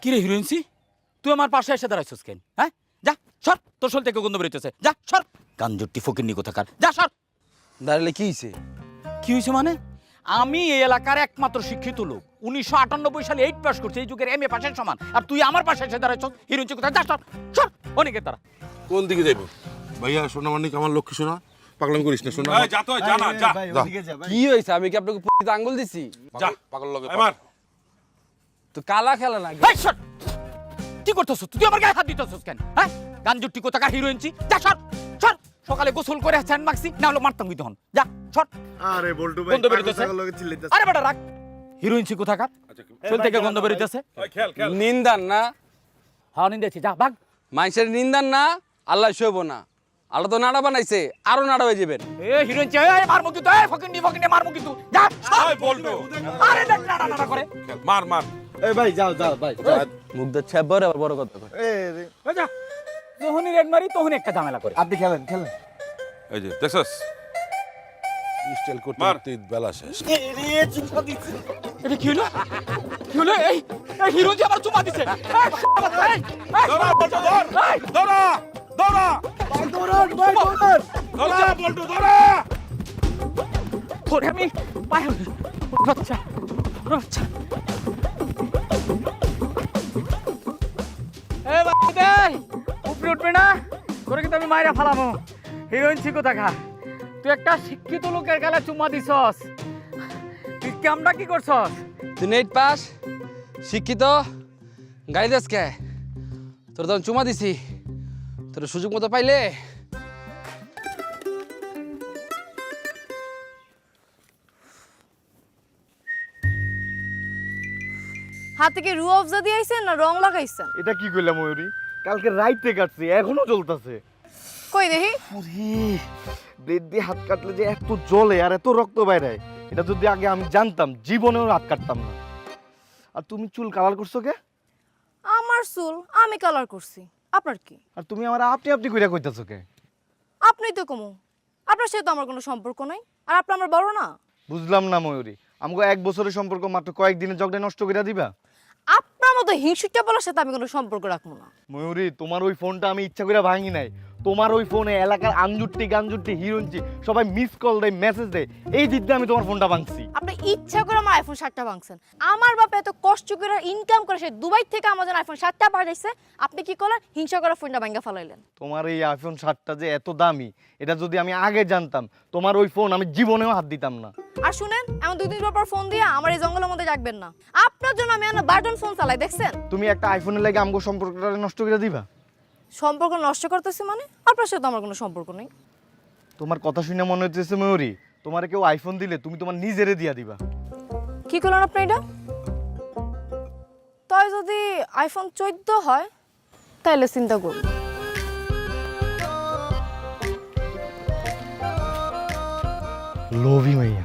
কি রে হিরোইনসি, তুই আমার পাশে এসে দাঁড়াইছিস কেন? হ্যাঁ, যা সর, তোর শরীর থেকে গন্ধ বেরোতেছে, যা সর। কানজুট্টি ফকিন্নি কোথাকার, যা সর। দাঁড়ালে কি হয়েছে? কি হয়েছে মানে? আমি এই এলাকার একমাত্র শিক্ষিত লোক, 1998 সালে 8 পাস করছি, এই যুগের MA পাশের সমান, আর তুই আমার পাশে এসে দাঁড়াইছিস। হিরোইনসি কোথায়, যা সর সর। অনেকে তারা কোন দিকে যাইব? ভাইয়া সোনা মানিক আমার লক্ষ্মী সোনা, পাগলামি করিস না সোনা। যা তো যা না যা কি হয়েছে? আমি কি আপনাকে পুলিতে আঙ্গুল দিছি? যা পাগল লগে এবার তো কালা খেলা না। এই সর। কি করতেছ তুই? আমার গায়ে হাত দিতেছিস কেন? হ্যাঁ, কানজুট্টি কোথাকার হিরোইনসি, যা সর সর। সকালে গোসল করে স্যান্ড মাখছি, না হলো মারতাম কিন্তু হন, যা সর। আরে বল্টু ভাই গন্ধ বেরোতেছে, পাগল লগে চিল্লাইতাছ। আরে বেটা রাখ। হিরোইনসি কোথাকার, শরীর থেকে গন্ধ বেরোতেছে। ওই খেল খেল নিন্দান না, হ্যাঁ নিন্দেছি, যা ভাগ। মানুষের নিন্দান না, আল্লাহ শোভ না। আল্লাহ তো নাড়া বানাইছে, আরো নাড়া হয়ে যাবেন। এ হিরোইনসি, এই মারমু কিন্তু, এই ফকিন্নি ফকিন্নি মারমু কিন্তু, যা সর। ওই বলতো আরে দেখ নাড়া নাড়া করে। মার মার এই ভাই যাও যাও ভাই। মুখ দিয়ে ছ্যাপ ভরে আবার বড় কথা কয়। ওই যা, যখনই রেড মারি তখনই একটা ঝামেলা করে। আপনি খেলেন খেলেন। এই যে দেখছস স্টাইল করতে মার। করতে বেলা শেষ। এটা কি হলো? কি হলো? এই এই হিরোইনসি আমার চুমা দিছে। এই, এই, এই, ধরা বলতো ধর এই, ধরা ধরা ধরা বলতো ধরা। ধরে আমি পায়ে বাচ্চা বাচ্চা। এ বাচ্চা উপরে উঠবে না, তোরে কিন্তু আমি মাইরা ফালামো। হিরোইনসি কোথাকার, তুই একটা শিক্ষিত লোকের গালে চুমা দিছস, তুই কামটা কি করছস? তুই নেট পাস, শিক্ষিত, গাড়ি দাস কে? তোর তখন চুমা দিছি, তোর সুযোগ মতো পাইলে হাতে কি রু অফজা দিয়ে আইছেন না রং লাগাইছেন? এটা কি কইলা ময়ূরী? কালকে রাইতে কাটছি, এখনো জ্বলতাছে। কই দেখি। ব্লেড দিয়ে হাত কাটলে যে এত জ্বলে আর এত রক্ত বাইরে, এটা যদি আগে আমি জানতাম জীবনেও হাত কাটতাম না। আর তুমি চুল কালার করছো কে? আমার চুল আমি কালার করছি, আপনার কি? আর তুমি আমার আপনি আপনি কইরা কইতাছো কে? আপনি তো কমু, আপনার সাথে তো আমার কোনো সম্পর্ক নাই, আর আপনি আমার বড় না। বুঝলাম না ময়ূরী, আমাকে 1 বছরের সম্পর্ক মাত্র কয়েকদিনের জগড়ে নষ্ট করে দিবা? আপনার মতো হিংসুটা বলার সাথে আমি কোনো সম্পর্ক রাখবো না। ময়ূরী, তোমার ওই ফোনটা আমি ইচ্ছা করে ভাঙি নাই। তোমার ওই ফোনে এলাকার আঞ্জুট্টি গাঞ্জুট্টি হিরোইনচি সবাই মিস কল দেয়, মেসেজ দেয়, এই দিক দিয়ে আমি তোমার ফোনটা ভাঙছি। আপনি ইচ্ছা করে আমার আইফোন 7টা ভাঙছেন। আমার বাপ এত কষ্ট করে ইনকাম করে সে দুবাই থেকে আমার জন্য আইফোন 7টা পাঠাইছে, আপনি কি করলেন? হিংসা করে ফোনটা ভাঙা ফেলাইলেন। তোমার এই আইফোন 7টা যে এত দামি, এটা যদি আমি আগে জানতাম, তোমার ওই ফোন আমি জীবনেও হাত দিতাম না। আর শুনেন, এমন 2 দিন পর ফোন দিয়ে আমার এই জঙ্গলের মধ্যে রাখবেন না। আপনার জন্য আমি এখন বাটন ফোন চালাই, দেখছেন? তুমি একটা আইফোনের লাগে আমগো সম্পর্কটা নষ্ট করে দিবা? সম্পর্ক নষ্ট করতেছে মানে? আপনার সাথে আমার কোনো সম্পর্ক নেই। তোমার কথা শুনে মনে হচ্ছে ময়ূরী, তোমার কেউ আইফোন দিলে তুমি তোমার নিজেরে দিয়া দিবা। কি করলেন আপনি এটা? তাই যদি আইফোন 14 হয় তাহলে চিন্তা করুন। লোভী মাইয়া।